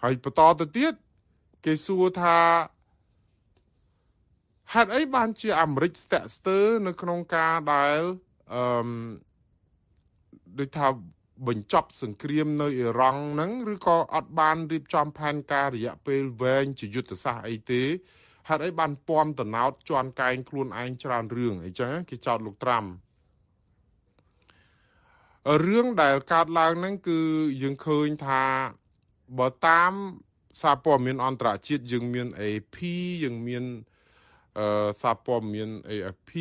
ហើយបន្តទៅទៀតគេសួរថាហេតុអីបានជាអាមេរិកស្ទាក់ស្ទើរនៅក្នុងការដែលដូចថាបញ្ចប់សង្គ្រាមនៅអ៊ីរ៉ង់ហ្នឹងឬក៏អត់បានរៀបចំផែនការរយៈពេលវែងជាយុទ្ធសាស្ត្រអីទេហេតុអីបានពំតណោតជន់កែងខ្លួនឯងច្រើនរឿងអីចឹងគេចោទលោកត្រាំរឿងដែលកើតឡើងហ្នឹងគឺយើងឃើញថាបើតាមសារព័ត៌មានអន្តរជាតិយើងមាន AP យើងមានសារព័ត៌មាន AFP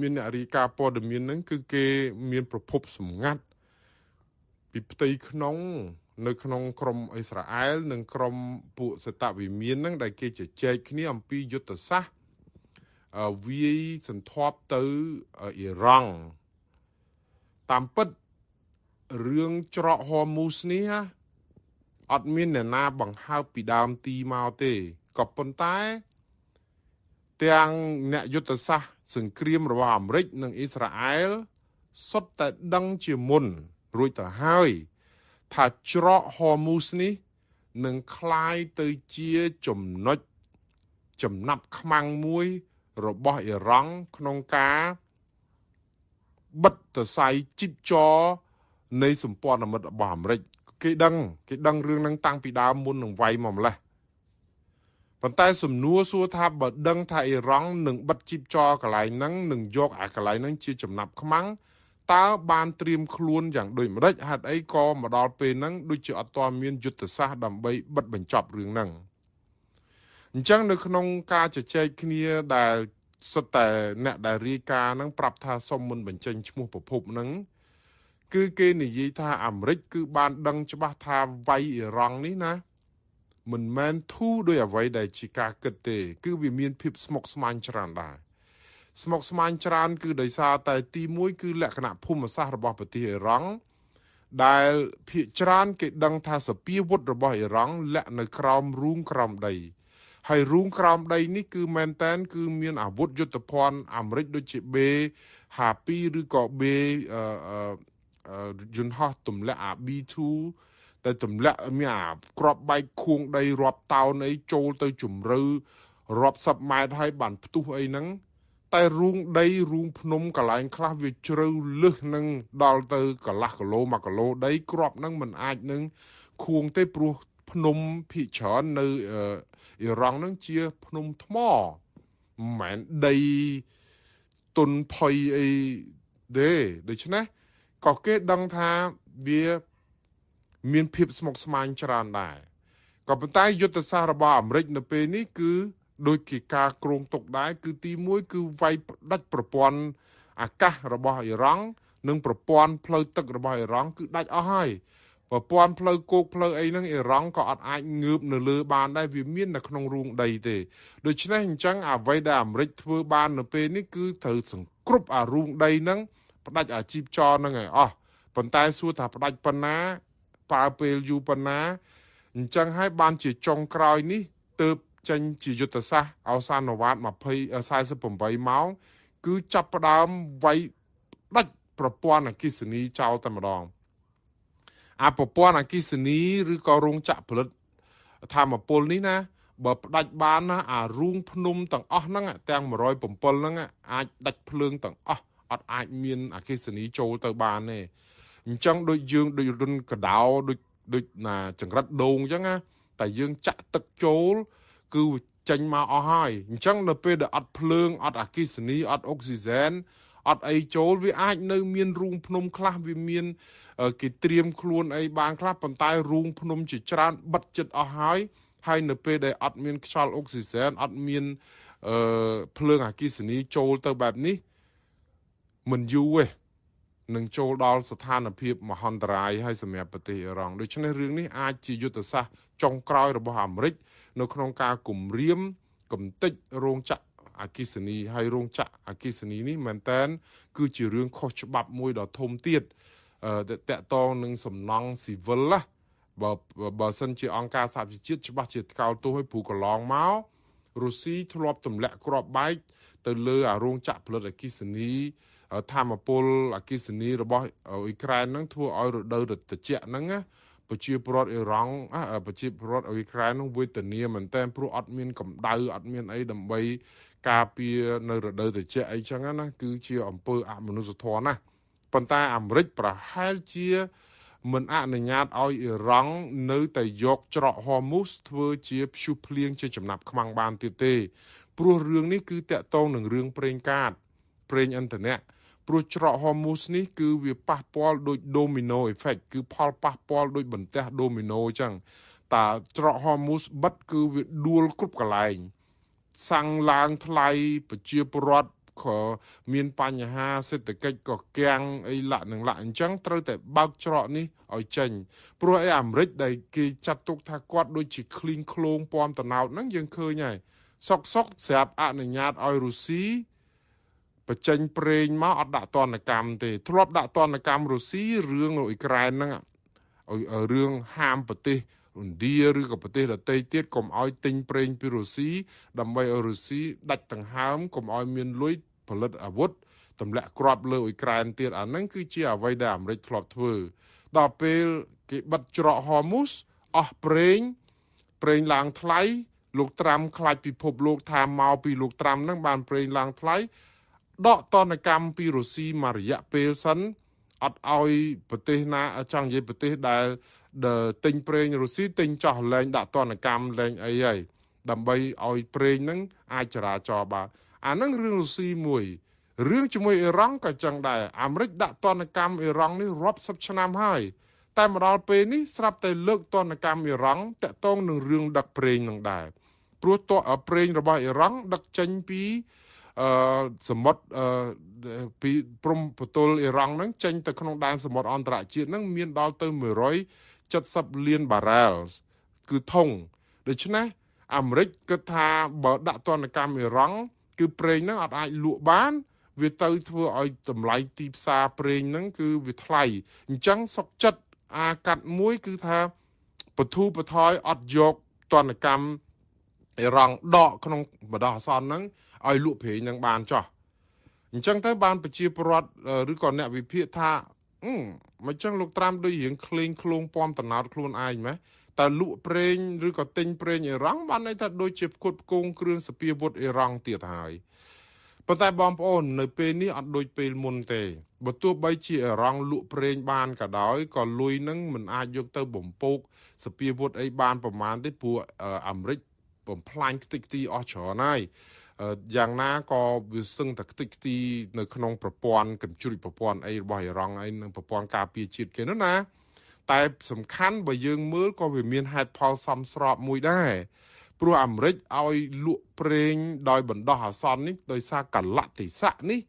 មានអ្នករាយការណ៍ព័ត៌មានហ្នឹងគឺគេមានប្រភពសម្ងាត់ពីផ្ទៃក្នុងនៅក្នុងក្រមអ៊ីស្រាអែលនិងក្រមពួកសេតវិមានហ្នឹងដែលគេជជែកគ្នាអំពីយុទ្ធសាស្ត្រវាយសន្ធាប់ទៅអ៊ីរ៉ង់តាមពិតរឿងច្រកហ័រមូសនេះអត់មានអ្នកណាបង្ហើបពីដើមទីមកទេក៏ប៉ុន្តែទាំងអ្នកយុទ្ធសាស្ត្រសង្គ្រាមរបស់អាមេរិកនិងអ៊ីស្រាអែលសុទ្ធតែដឹងជាមុនរួចទៅហើយថាច្រកហ័រមូសនេះនឹងคล้ายទៅជាចំណុចចំណាប់ខ្មាំងមួយរបស់អ៊ីរ៉ង់ក្នុងការបិទទៅស័យជីបចរនៃសម្ព័ន្ធមិត្តរបស់អាមេរិកគេដឹងរឿងហ្នឹងតាំងពីដើមមុននឹងវាយមកម្លេះប៉ុន្តែសំណួរសួរថាបើដឹងថាអ៊ីរ៉ង់នឹងបិទជីបចរកន្លែងហ្នឹងនឹងយកអាកន្លែងហ្នឹងជាចំណាប់ខ្មាំងតើបានត្រៀមខ្លួនយ៉ាងដូចម្ដេចហេតុអីក៏មកដល់ពេលហ្នឹងដូចជាអត់ទាន់មានយុទ្ធសាស្ត្រដើម្បីបិទបញ្ចប់រឿងហ្នឹងអញ្ចឹងនៅក្នុងការជជែកគ្នាដែលសុទ្ធតែអ្នកដែលរាយការណ៍ហ្នឹងប្រាប់ថាសុំមិនបញ្ចេញឈ្មោះប្រភពហ្នឹងគឺគេនិយាយថាអាមេរិកគឺបានដឹងច្បាស់ថាវាយអ៊ីរ៉ង់នេះណាមិនមែនធូរដោយអ្វីដែលជាការគិតទេគឺវាមានភាពស្មុគស្មាញច្រើនដែរស្មុគស្មាញច្រើនគឺដោយសារតែទី1គឺលក្ខណៈភូមិសាស្ត្ររបស់ប្រទេសអ៊ីរ៉ង់ដែលភាគច្រើនគេដឹងថាសពាវុធរបស់អ៊ីរ៉ង់លាក់នៅក្រោមរូងក្រោមដីហើយរូងក្រោមដីនេះគឺមែនតែនគឺមានអាវុធយុទ្ធភ័ណ្ឌអាមេរិកដូចជា B52 ឬក៏ B យន្តហោះទម្លាក់អា B2 តែទម្លាក់មានអាក្របបែកខួងដីរាប់តោនអីចូលទៅជំរឿរាប់សិបម៉ែត្រហើយបានផ្ទុះអីហ្នឹងតែរូងដីរូងភ្នំកន្លែងខ្លះវាជ្រៅលឹះនឹងដល់ទៅកន្លះគីឡូ1គីឡូដីក្របហ្នឹងមិនអាចនឹងខួងទេព្រោះភ្នំភាគច្រើននៅអ៊ីរ៉ង់ហ្នឹងជាភ្នំថ្មមិនមែនដីទុនផុយអីទេដូច្នេះក៏គេដឹងថាវាមានភាពស្មុគស្មាញច្រើនដែរក៏ប៉ុន្តែយុទ្ធសាស្ត្ររបស់អាមេរិកនៅពេលនេះគឺដោយគេការគ្រោងទុកដែរគឺទី1គឺវាយផ្ដាច់ប្រព័ន្ធអាកាសរបស់អ៊ីរ៉ង់និងប្រព័ន្ធផ្លូវទឹករបស់អ៊ីរ៉ង់គឺដាច់អស់ហើយប្រព័ន្ធផ្លូវគោកផ្លូវអីហ្នឹងអ៊ីរ៉ង់ក៏អត់អាចងើបនៅលើបានដែរវាមាននៅក្នុងរូងដីទេដូច្នេះអញ្ចឹងអ្វីដែលអាមេរិកធ្វើបាននៅពេលនេះគឺត្រូវសង្គ្រប់អារូងដីហ្នឹងផ្ដាច់អាជីពចរហ្នឹងឲ្យអស់ប៉ុន្តែសួរថាផ្ដាច់ប៉ុណ្ណាប្រើពេលយូរប៉ុណ្ណាអញ្ចឹងហើយបានជាចុងក្រោយនេះទើបចេញជាយុទ្ធសាស្ត្រអវសានវត្ត48ម៉ោងគឺចាប់ផ្ដើមវាយដាច់ប្រព័ន្ធអគ្គិសនីចោលតែម្ដងអាប្រព័ន្ធអគ្គិសនីឬក៏រោងចក្រផលិតថាមពលនេះណាបើផ្ដាច់បានណាអារូងភ្នំទាំងអស់ហ្នឹងទាំង107ហ្នឹងអាចដាច់ភ្លើងទាំងអស់អត់អាចមានអគ្គិសនីចូលទៅបានទេអញ្ចឹងដូចយើងដូចរុនកដោដូចណាចង្រិតដូងអញ្ចឹងណាតែយើងចាក់ទឹកចូលគឺចេញមកអស់ហើយអញ្ចឹងនៅពេលដែលអត់ភ្លើងអត់អគ្គិសនីអត់អុកស៊ីហ្សែនអត់អីចូលវាអាចនៅមានរូងភ្នំខ្លះវាមានគេត្រៀមខ្លួនអីបានខ្លះប៉ុន្តែរូងភ្នំជាច្រើនបិទចិត្តអស់ហើយនៅពេលដែលអត់មានខ្យល់អុកស៊ីហ្សែនអត់មានភ្លើងអគ្គិសនីចូលទៅបែបនេះមិនយូរទេនឹងចូលដល់ស្ថានភាពមហន្តរាយហើយសម្រាប់ប្រទេសអ៊ីរ៉ង់ដូច្នេះរឿងនេះអាចជាយុទ្ធសាស្ត្រចុងក្រោយរបស់អាមេរិកនៅក្នុងការគំរាមកំទេចរោងចក្រអគ្គិសនីហើយរោងចក្រអគ្គិសនីនេះមែនតើគឺជារឿងខុសច្បាប់មួយដ៏ធំទៀតតកតងនឹងសំណង់ស៊ីវិលណាបើសិនជាអង្គការសហប្រជាជាតិច្បាស់ជាថ្កោលទោសឲ្យព្រោះកន្លងមករុស្ស៊ីធ្លាប់ទម្លាក់គ្រាប់បែកទៅលើអារោងចក្រផលិតអគ្គិសនីធម្មពលអគ្គិសនីរបស់អ៊ុយក្រែនហ្នឹងធ្វើឲ្យរដូវត្រជាក់ហ្នឹង ប្រជាពលរដ្ឋអ៊ីរ៉ង់ប្រជាពលរដ្ឋអ៊ុយក្រែននោះវេទនាមែនតើព្រោះអត់មានកម្ដៅអត់មានអីដើម្បីការពារនៅរដូវត្រជាក់អីចឹងណាគឺជាអំពើអមនុស្សធម៌ណាប៉ុន្តែអាមេរិកប្រហែលជាមិនអនុញ្ញាតឲ្យអ៊ីរ៉ង់នៅតែយកច្រកហ័រមូសធ្វើជាព្យុះភ្លៀងជាចំណាប់ខ្មាំងបានទៀតទេព្រោះរឿងនេះគឺតាក់ទងនឹងរឿងប្រេងកាតប្រេងឥន្ធនៈព្រោះច្រកហ័រមូសនេះគឺវាប៉ះពាល់ដូច domino effect គឺផលប៉ះពាល់ដូចបន្ទះ domino អញ្ចឹងតើច្រកហ័រមូសបិទគឺវាដួលគ្រប់កន្លែងសាំងឡើងថ្លៃប្រជាពលរដ្ឋក៏មានបញ្ហាសេដ្ឋកិច្ចក៏គាំងអីឡាក់នឹងឡាក់អញ្ចឹងត្រូវតែបើកច្រកនេះឲ្យចេញព្រោះអាមេរិកដែលគេចាត់ទុកថាគាត់ដូចជាឃ្លីងឃ្លោងពំតណោតហ្នឹងយើងឃើញហើយសុកស្រាប់អនុញ្ញាតឲ្យរុស្ស៊ីបញ្ចេញប្រេងមកអត់ដាក់ទណ្ឌកម្មទេធ្លាប់ដាក់ទណ្ឌកម្មរុស្ស៊ីរឿងអ៊ុយក្រែនហ្នឹងរឿងហាមប្រទេសឥណ្ឌាឬក៏ប្រទេសដទៃទៀតកុំឲ្យទិញប្រេងពីរុស្ស៊ីដើម្បីឲ្យរុស្ស៊ីដាច់ដង្ហើមកុំឲ្យមានលុយផលិតអាវុធទម្លាក់គ្រាប់លើអ៊ុយក្រែនទៀតអាហ្នឹងគឺជាអ្វីដែលអាមេរិកធ្លាប់ធ្វើដល់ពេលគេបិទច្រកហ័រមូសអស់ប្រេងឡើងថ្លៃលោកត្រាំខ្លាចពិភពលោកថាមកពីលោកត្រាំហ្នឹងបានប្រេងឡើងថ្លៃដកទណ្ឌកម្មពីរុស្ស៊ីមួយរយៈពេលសិនអត់ឲ្យប្រទេសណាចង់និយាយប្រទេសដែលទិញប្រេងរុស្ស៊ីទិញចោះលែងដាក់ទណ្ឌកម្មលែងអីហើយដើម្បីឲ្យប្រេងហ្នឹងអាចចរាចរបានអាហ្នឹងរឿងរុស្ស៊ីមួយរឿងជាមួយអ៊ីរ៉ង់ក៏ចឹងដែរអាមេរិកដាក់ទណ្ឌកម្មអ៊ីរ៉ង់នេះរាប់សិបឆ្នាំហើយតែមកដល់ពេលនេះស្រាប់តែលើកទណ្ឌកម្មអ៊ីរ៉ង់តាក់ទងនឹងរឿងដឹកប្រេងនឹងដែរព្រោះប្រេងរបស់អ៊ីរ៉ង់ដឹកចេញពីសមុទ្រពីព្រំប្រទល់អ៊ីរ៉ង់ហ្នឹងចេញទៅក្នុងដែនសមុទ្រអន្តរជាតិហ្នឹងមានដល់ទៅ170លានបារ៉ែលគឺធុងដូច្នេះអាមេរិកគិតថាបើដាក់ទណ្ឌកម្មអ៊ីរ៉ង់គឺប្រេងហ្នឹងអត់អាចលក់បានវាទៅធ្វើឲ្យតម្លៃទីផ្សារប្រេងហ្នឹងគឺវាថ្លៃអញ្ចឹងសុកចិត្តអាកាត់មួយគឺថាបធូរបន្ថយអត់យកទណ្ឌកម្មអ៊ីរ៉ង់ដកក្នុងបដោះអាសន្នហ្នឹងឲ្យលក់ប្រេងនឹងបានចោះអញ្ចឹងទៅបានប្រជាពលរដ្ឋឬក៏អ្នកវិភាគថាមិនចឹងលោកត្រាំដូចរៀងក្លែងឃ្លោងពំតណោតខ្លួនឯងម៉េះតើលក់ប្រេងឬក៏ទិញប្រេងអ៊ីរ៉ង់បានន័យថាដូចជាផ្គត់ផ្គង់គ្រឿងសព្វាវុធអ៊ីរ៉ង់ទៀតហើយប៉ុន្តែបងប្អូននៅពេលនេះអត់ដូចពេលមុនទេបើទោះបីជាអ៊ីរ៉ង់លក់ប្រេងបានក៏ដោយក៏លុយនឹងមិនអាចយកទៅបំពោកសព្វាវុធអីបានប្រមាណទេព្រោះអាមេរិកបំផ្លាញខ្ទេចខ្ទីអស់ច្រើនហើយយ៉ាងណាក៏វាសឹងតែខ្ទេចខ្ទីនៅក្នុងប្រព័ន្ធកញ្ជ្រួចប្រព័ន្ធអីរបស់អ៊ីរ៉ង់អីនិងប្រព័ន្ធការពារជាតិគេនោះណាតែសំខាន់បើយើងមើលក៏វាមានហេតុផលសមស្របមួយដែរព្រោះអាមេរិកឲ្យលក់ប្រេងដោយបណ្ដោះអាសន្ននេះដោយសារកលៈទេសៈនេះ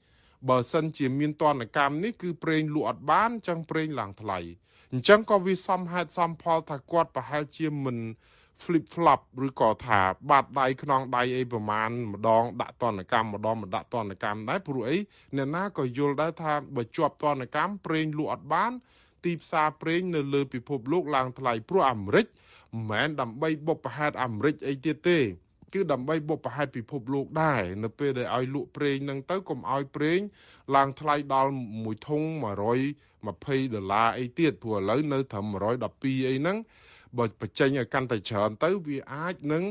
បើសិនជាមានទណ្ឌកម្មនេះគឺប្រេងលក់អត់បានអញ្ចឹងប្រេងឡើងថ្លៃអញ្ចឹងក៏វាសមហេតុសមផលថាគាត់ប្រហែលជាមិន flip flop ឬក៏ថាបាត់ដៃខ្នងដៃអីប្រមាណម្ដងដាក់ទណ្ឌកម្មម្ដងមិនដាក់ទណ្ឌកម្មដែរព្រោះអីអ្នកណាក៏យល់ដែរថាបើជាប់ទណ្ឌកម្មប្រេងលក់អត់បានទីផ្សារប្រេងនៅលើពិភពលោកឡើងថ្លៃព្រោះអាមេរិកមិនមែនដើម្បីបុព្វហេតុអាមេរិកអីទៀតទេគឺដើម្បីបុព្វហេតុពិភពលោកដែរនៅពេលដែលឲ្យលក់ប្រេងហ្នឹងទៅកុំឲ្យប្រេងឡើងថ្លៃដល់1ធុង$120អីទៀតព្រោះឥឡូវនៅត្រឹម112អីហ្នឹងបើបញ្ចេញឲ្យកាន់តែច្រើនទៅវាអាចនឹង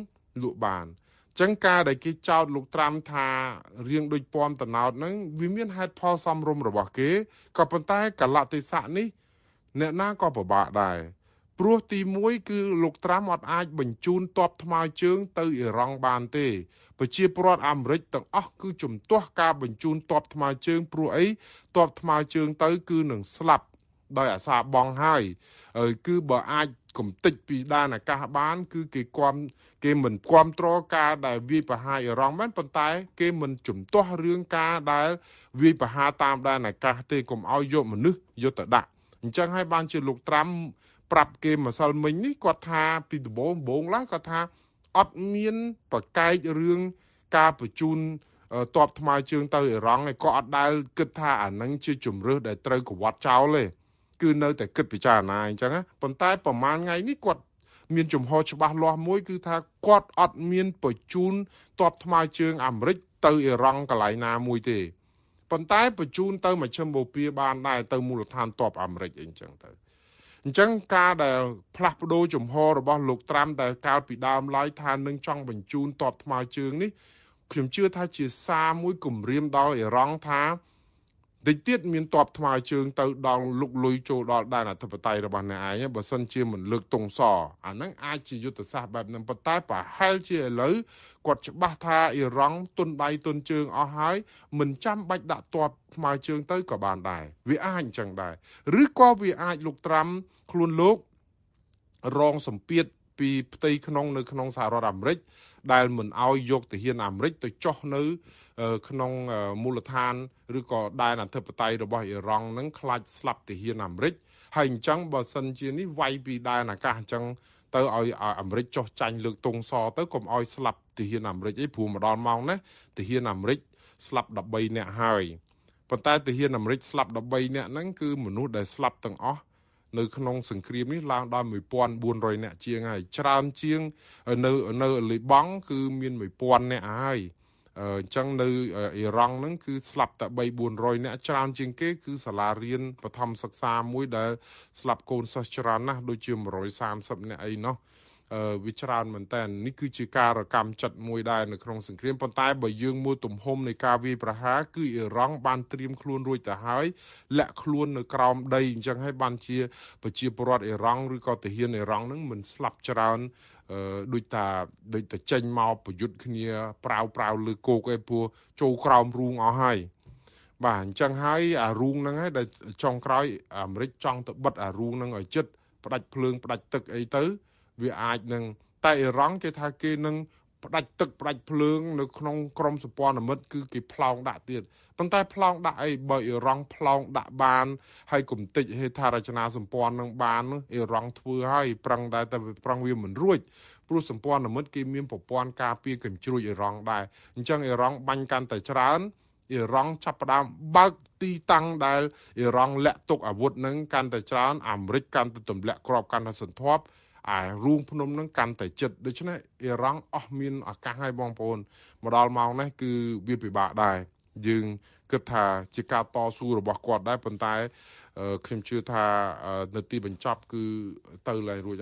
លក់បានអញ្ចឹងការដែលគេចោទលោកត្រាំថារៀងដូចពំតណោតហ្នឹងវាមានហេតុផលសមរម្យរបស់គេក៏ប៉ុន្តែកលៈទេសៈនេះអ្នកណាក៏ពិបាកដែរព្រោះទី1គឺលោកត្រាំអត់អាចបញ្ជូនទ័ពថ្មើរជើងទៅអ៊ីរ៉ង់បានទេប្រជាពលរដ្ឋអាមេរិកទាំងអស់គឺជំទាស់ការបញ្ជូនទ័ពថ្មើរជើងព្រោះអីទ័ពថ្មើរជើងទៅគឺនឹងស្លាប់ដោយអាសាបងហើយគឺបើអាចកំតិចពីដែនអាកាសបានគឺគេមិនគ្រប់គ្រងការដែលវាយប្រហារអ៊ីរ៉ង់មែនប៉ុន្តែគេមិនជំទាស់រឿងការដែលវាយប្រហារតាមដែនអាកាសទេកុំឲ្យយកមនុស្សយកទៅដាក់អញ្ចឹងហើយបានជាលោកត្រាំប្រាប់គេម្សិលមិញនេះគាត់ថាពីដំបូងឡើងគាត់ថាអត់មានប្រកែករឿងការបញ្ជូនទ័ពថ្មើរជើងទៅអ៊ីរ៉ង់ឯក៏អត់ដែលគិតថាអានឹងជាជំរឿសដែលត្រូវកវត្តចោលទេគឺនៅតែគិតពិចារណាអញ្ចឹងណាប៉ុន្តែប្រហែលថ្ងៃនេះគាត់មានជំហរច្បាស់លាស់មួយគឺថាគាត់អត់មានបញ្ជូនទ័ពថ្មើរជើងអាមេរិកទៅអ៊ីរ៉ង់កន្លែងណាមួយទេប៉ុន្តែបញ្ជូនទៅមជ្ឈិមបូព៌ាបានដែរទៅមូលដ្ឋានទ័ពអាមេរិកអីអញ្ចឹងទៅអ ចឹងការដែលផ្លាស់ប្ដូរជំហររបស់លោកត្រាំដែលកាលពីដើមឡើយថានឹងចង់បញ្ជូនទ័ពថ្មើរជើងនេះខ្ញុំជឿថាជាសារមួយគំរាមដល់អ៊ីរ៉ង់ថាតិចទៀតមានទ័ពថ្មើរជើងទៅដល់លុកលុយចូលដល់ដែនអធិបតេយ្យរបស់អ្នកឯងបើសិនជាមិនលើកទង់សអាហ្នឹងអាចជាយុទ្ធសាស្ត្របែបហ្នឹងប៉ុន្តែប្រហែលជាឥឡូវគាត់ច្បាស់ថាអ៊ីរ៉ង់ទុនដៃទុនជើងអស់ហើយមិនចាំបាច់ដាក់ទ័ពថ្មើរជើងទៅក៏បានដែរវាអាចអញ្ចឹងដែរឬក៏វាអាចលោកត្រាំខ្លួនលោករងសម្ពាធពីផ្ទៃក្នុងនៅក្នុងសហរដ្ឋអាមេរិកដែលមិនអោយយកទាហានអាមេរិកទៅចោះនៅក្នុងមូលដ្ឋានឬក៏ដែនអធិបតេយ្យរបស់អ៊ីរ៉ង់នឹងខ្លាចស្លាប់ទាហានអាមេរិកហើយអញ្ចឹងបើសិនជានេះវាយពីដែនអាកាសអញ្ចឹងទៅឲ្យអាមេរិកចោះចាញ់លើកទង់សទៅកុំឲ្យស្លាប់ទាហានអាមេរិកអីព្រោះមកដល់ម៉ោងនេះទាហានអាមេរិកស្លាប់13នាក់ហើយប៉ុន្តែទាហានអាមេរិកស្លាប់13នាក់ហ្នឹងគឺមនុស្សដែលស្លាប់ទាំងអស់នៅក្នុងសង្គ្រាមនេះឡើងដល់1400នាក់ជាងហើយច្រើនជាងនៅលីបង់គឺមាន1000នាក់ហើយអញ្ចឹងនៅអ៊ីរ៉ង់ហ្នឹងគឺស្លាប់តែ3-400នាក់ច្រើនជាងគេគឺសាលារៀនបឋមសិក្សាមួយដែលស្លាប់កូនសិស្សច្រើនណាស់ដូចជា130នាក់អីណោះវាច្រើនមែនតើនេះគឺជាការកម្មចិត្តមួយដែរនៅក្នុងសង្គ្រាមប៉ុន្តែបើយើងមើលទំហំនៃការវាយប្រហារគឺអ៊ីរ៉ង់បានត្រៀមខ្លួនរួចទៅហើយលាក់ខ្លួននៅក្រោមដីអញ្ចឹងហើយបានជាប្រជាពលរដ្ឋអ៊ីរ៉ង់ឬក៏ទាហានអ៊ីរ៉ង់ហ្នឹងមិនស្លាប់ច្រើនដូចតែចេញមកប្រយុទ្ធគ្នាប្រាវលើគោកឯព្រោះចូលក្រោមរូងអស់ហើយបាទអញ្ចឹងហើយអារូងហ្នឹងហើយដែលចុងក្រោយអាមេរិកចង់ទៅបិទអារូងហ្នឹងឲ្យចិត្តផ្ដាច់ភ្លើងផ្ដាច់ទឹកអីទៅវាអាចនឹងតែអ៊ីរ៉ង់គេថាគេនឹងផ្ដាច់ទឹកផ្ដាច់ភ្លើងនៅក្នុងក្រមសម្ព័ន្ធមិត្តគឺគេប្លង់ដាក់ទៀតប៉ុន្តែប្លង់ដាក់អីបើអ៊ីរ៉ង់ប្លង់ដាក់បានហើយគំតិចហេដ្ឋារចនាសម្ព័ន្ធនឹងបានអ៊ីរ៉ង់ធ្វើហើយប្រឹងតែប្រឹងវាមិនរួចព្រោះសម្ព័ន្ធមិត្តគេមានប្រព័ន្ធការពារកញ្ជ្រួចអ៊ីរ៉ង់ដែរអញ្ចឹងអ៊ីរ៉ង់បាញ់កាន់តែច្រើនអ៊ីរ៉ង់ចាប់ផ្ដើមបើកទីតាំងដែលអ៊ីរ៉ង់លាក់ទុកអាវុធនឹងកាន់តែច្រើនអាមេរិកកាន់តែទម្លាក់គ្រាប់កាន់តែសន្ធាប់រូងភ្នំនឹងកាន់តែជិតដូច្នេះអ៊ីរ៉ង់អស់មានឱកាសឲ្យបងប្អូនមកដល់ម៉ោងនេះគឺវាពិបាកដែរយើងគិតថាជាការតស៊ូរបស់គាត់ដែរប៉ុន្តែខ្ញុំជឿថានៅទីបញ្ចប់គឺទៅឡើងរួច